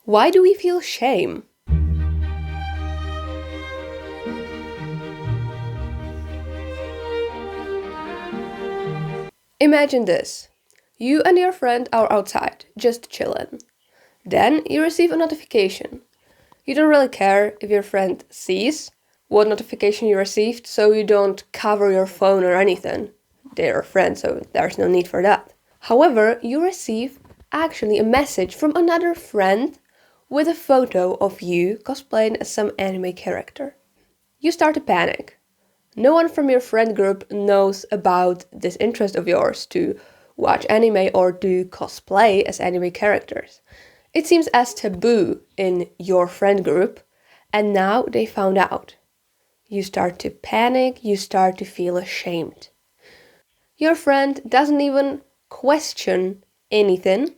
Why do we feel shame? Imagine this. You and your friend are outside, just chillin'. Then you receive a notification. You don't really care if your friend sees what notification you received, so you don't cover your phone or anything. They're friends, so there's no need for that. However, you receive actually a message from another friend with a photo of you cosplaying as some anime character. You start to panic. No one from your friend group knows about this interest of yours to watch anime or do cosplay as anime characters. It seems as taboo in your friend group, and now they found out. You start to panic, you start to feel ashamed. Your friend doesn't even question anything,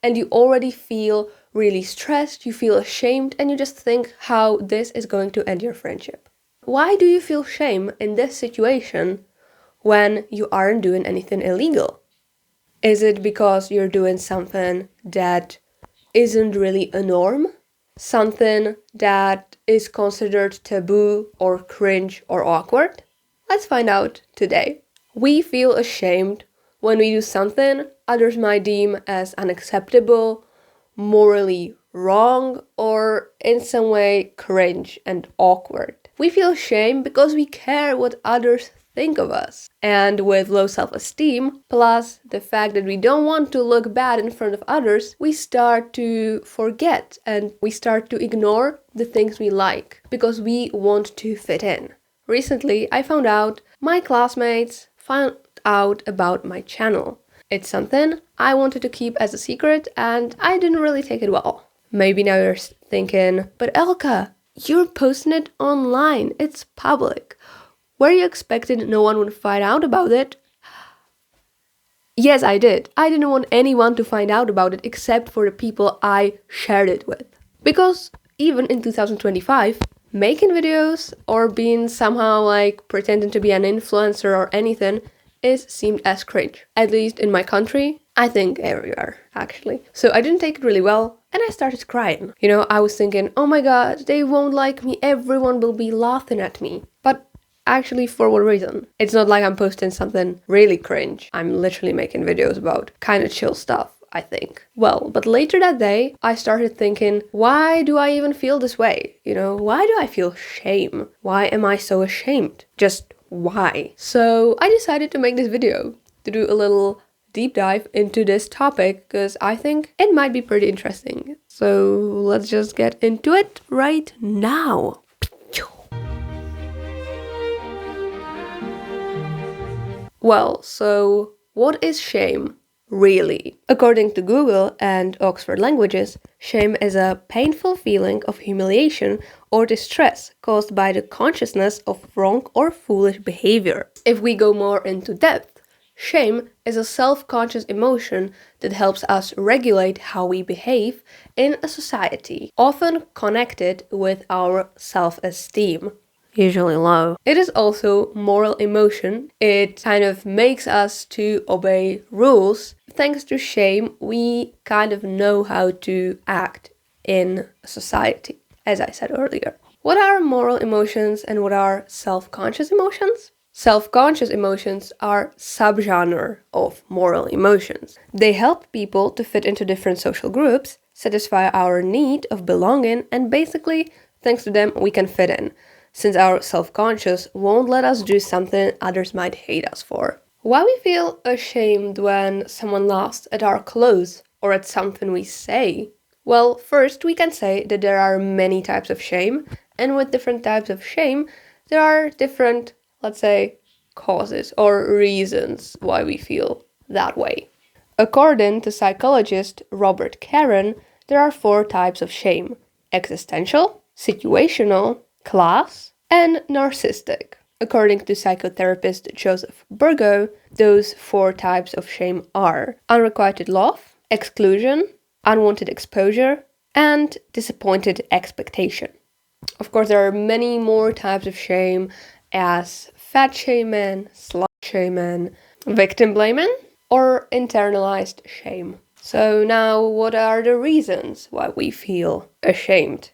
and you already feel really stressed, you feel ashamed, and you just think how this is going to end your friendship. Why do you feel shame in this situation when you aren't doing anything illegal? Is it because you're doing something that isn't really a norm? Something that is considered taboo or cringe or awkward? Let's find out today. We feel ashamed when we do something others might deem as unacceptable, morally wrong, or in some way cringe and awkward. We feel shame because we care what others think of us. And with low self-esteem, plus the fact that we don't want to look bad in front of others, we start to forget and we start to ignore the things we like because we want to fit in. Recently, I found out my classmates found out about my channel. It's something I wanted to keep as a secret and I didn't really take it well. Maybe now you're thinking, but Elka, you're posting it online, it's public. Were you expecting no one would find out about it? Yes, I did. I didn't want anyone to find out about it except for the people I shared it with. Because even in 2025, making videos or being somehow like pretending to be an influencer or anything is seen as cringe. At least in my country, I think everywhere, actually. So I didn't take it really well and I started crying. I was thinking, oh my god, they won't like me, everyone will be laughing at me. But actually, for what reason? It's not like I'm posting something really cringe. I'm literally making videos about kind of chill stuff, I think. Well, but later that day, I started thinking, why do I even feel this way? Why do I feel shame? Why am I so ashamed? Just why? So I decided to make this video to do a little deep dive into this topic because I think it might be pretty interesting. So let's just get into it right now. Well, so what is shame, really? According to Google and Oxford Languages, shame is a painful feeling of humiliation or distress caused by the consciousness of wrong or foolish behavior. If we go more into depth, shame is a self-conscious emotion that helps us regulate how we behave in a society, often connected with our self-esteem. Usually low. It is also moral emotion. It kind of makes us to obey rules. Thanks to shame, we kind of know how to act in society, as I said earlier. What are moral emotions and what are self-conscious emotions? Self-conscious emotions are subgenre of moral emotions. They help people to fit into different social groups, satisfy our need of belonging, and basically, thanks to them, we can fit in, since our self-conscious won't let us do something others might hate us for. Why we feel ashamed when someone laughs at our clothes or at something we say? Well, first we can say that there are many types of shame, and with different types of shame, there are different, let's say, causes or reasons why we feel that way. According to psychologist Robert Caron, there are 4 types of shame: existential, situational, class, and narcissistic. According to psychotherapist Joseph Burgo, those 4 types of shame are unrequited love, exclusion, unwanted exposure, and disappointed expectation. Of course, there are many more types of shame as fat shaming, slut shaming, victim blaming, or internalized shame. So now, what are the reasons why we feel ashamed?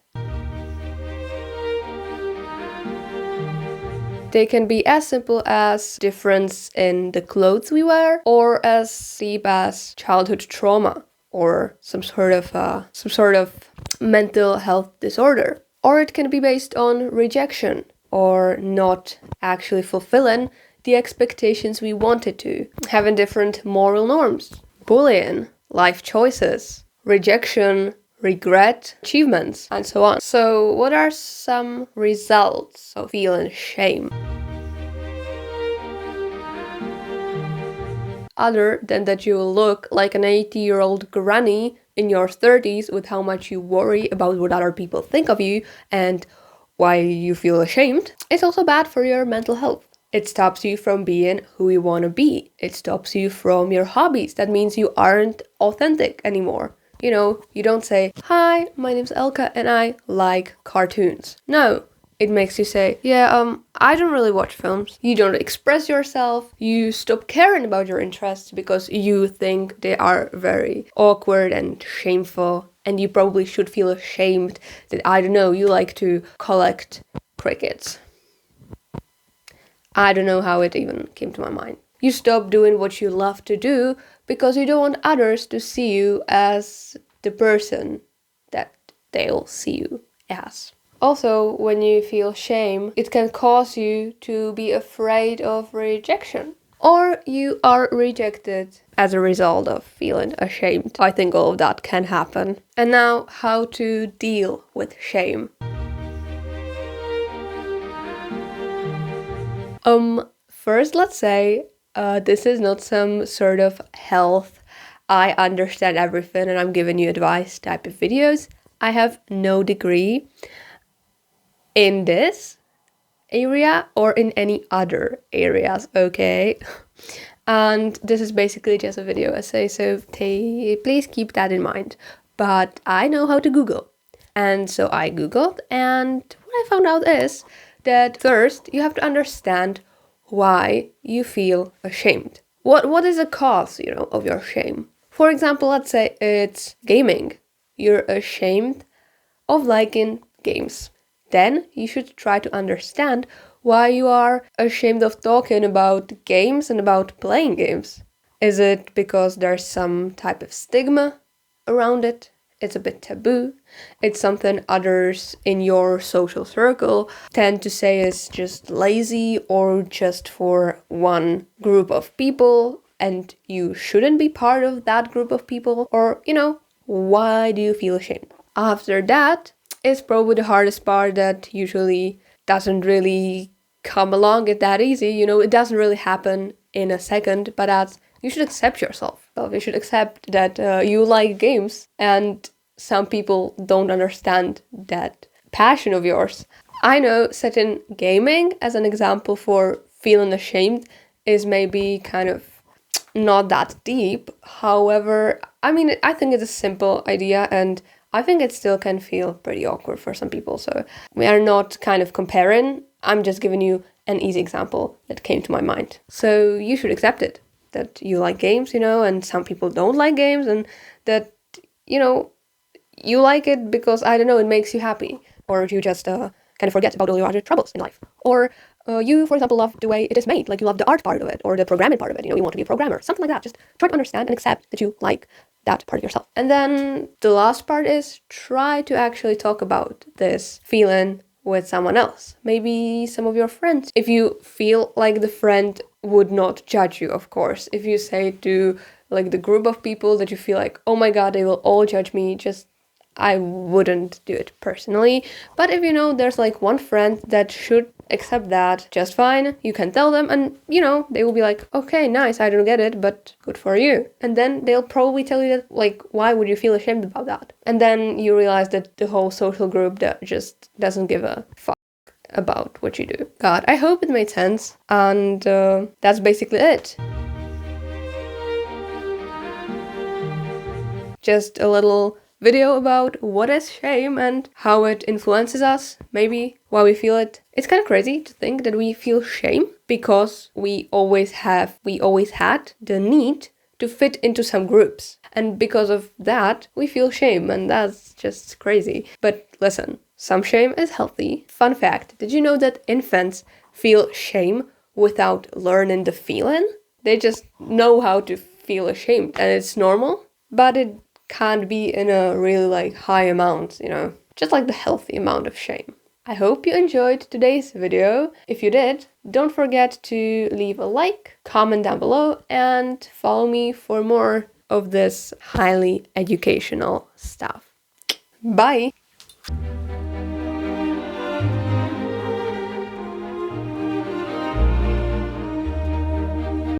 They can be as simple as difference in the clothes we wear, or as deep as childhood trauma, or some sort of mental health disorder. Or it can be based on rejection, or not actually fulfilling the expectations we wanted to, having different moral norms, bullying, life choices, rejection, regret, achievements, and so on. So, what are some results of feeling shame? Other than that you will look like an 80-year-old granny in your 30s with how much you worry about what other people think of you and why you feel ashamed, it's also bad for your mental health. It stops you from being who you want to be. It stops you from your hobbies. That means you aren't authentic anymore. You know, you don't say, "Hi, my name's Elka and I like cartoons." No, it makes you say, "Yeah, I don't really watch films." You don't express yourself. You stop caring about your interests because you think they are very awkward and shameful. And you probably should feel ashamed that, I don't know, you like to collect crickets. I don't know how it even came to my mind. You stop doing what you love to do because you don't want others to see you as the person that they'll see you as. Also, when you feel shame, it can cause you to be afraid of rejection. Or you are rejected as a result of feeling ashamed. I think all of that can happen. And now, how to deal with shame. First, let's say this is not some sort of health, I understand everything and I'm giving you advice type of videos. I have no degree in this area or in any other areas, okay? And this is basically just a video essay, so please keep that in mind. But I know how to Google. And so I Googled, and what I found out is that first you have to understand why you feel ashamed. What is the cause, of your shame? For example, let's say it's gaming. You're ashamed of liking games. Then you should try to understand why you are ashamed of talking about games and about playing games. Is it because there's some type of stigma around it? It's a bit taboo. It's something others in your social circle tend to say is just lazy or just for one group of people and you shouldn't be part of that group of people? Or, why do you feel ashamed? After that is probably the hardest part that usually doesn't really come along it that easy. It doesn't really happen in a second, but that's you should accept yourself. You should accept that you like games and some people don't understand that passion of yours. I know setting gaming as an example for feeling ashamed is maybe kind of not that deep. However, I think it's a simple idea and I think it still can feel pretty awkward for some people. So we are not kind of comparing. I'm just giving you an easy example that came to my mind. So you should accept it, that you like games, and some people don't like games and that, you like it because, I don't know, it makes you happy. Or you just kind of forget about all your other troubles in life. Or you, for example, love the way it is made. Like you love the art part of it or the programming part of it. You want to be a programmer. Something like that. Just try to understand and accept that you like that part of yourself. And then the last part is try to actually talk about this feeling with someone else. Maybe some of your friends. If you feel like the friend would not judge you, of course. If you say to like the group of people that you feel like, oh my god, they will all judge me, I wouldn't do it personally. But if there's like one friend that should accept that just fine, you can tell them and they will be like, okay, nice, I don't get it, but good for you. And then they'll probably tell you that, like, why would you feel ashamed about that? And then you realize that the whole social group that just doesn't give a fuck about what you do. God, I hope it made sense. And that's basically it. Just a little video about what is shame and how it influences us, maybe why we feel it. It's kind of crazy to think that we feel shame because we always had the need to fit into some groups. And because of that, we feel shame, and that's just crazy. But listen, some shame is healthy. Fun fact, did you know that infants feel shame without learning the feeling? They just know how to feel ashamed, and it's normal, but it can't be in a really high amount, just like the healthy amount of shame. I hope you enjoyed today's video. If you did, don't forget to leave a like, comment down below, and follow me for more of this highly educational stuff. Bye!